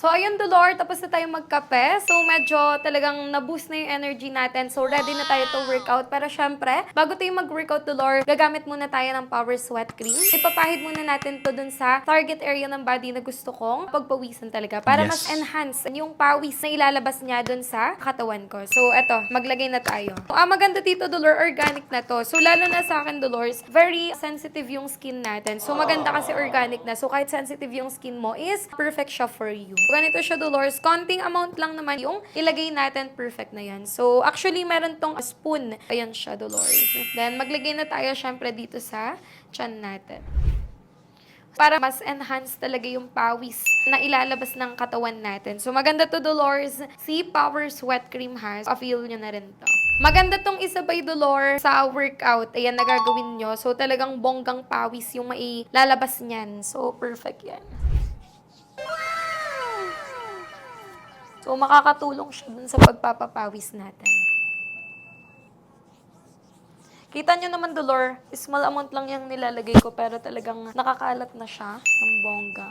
So, ayun, Dolor, tapos na tayo magkape. So, medyo talagang na-boost na yung energy natin. So, ready na tayo to workout. Pero syempre, bago tayo mag-workout, Dolor, gagamit muna tayo ng Power Sweat Cream. Ipapahid muna natin to dun sa target area ng body na gusto kong pagpawisan talaga. Para mas Yes. enhance yung pawis na ilalabas niya dun sa katawan ko. So, eto, maglagay na tayo. Maganda dito, Dolor, organic na to. So, lalo na sa akin, Dolores, very sensitive yung skin natin. So, maganda kasi organic na. So, kahit sensitive yung skin mo is perfect siya for you. Ganito siya, Dolores. Konting amount lang naman yung ilagay natin, perfect na yan. So, actually, meron tong spoon. Ayan siya, Dolores. Then, maglagay na tayo, syempre, dito sa tiyan natin. Para mas enhance talaga yung pawis na ilalabas ng katawan natin. So, maganda to, Dolores. Si Power Sweat Cream has. A-feel nyo na rin to. Maganda tong isabay, Dolores, sa workout. Ayan, nagagawin nyo. So, talagang bonggang pawis yung mailalabas niyan. So, perfect yan. So, makakatulong siya dun sa pagpapapawis natin. Kita nyo naman, Dolor, small amount lang yung nilalagay ko pero talagang nakakalat na siya ng bongga.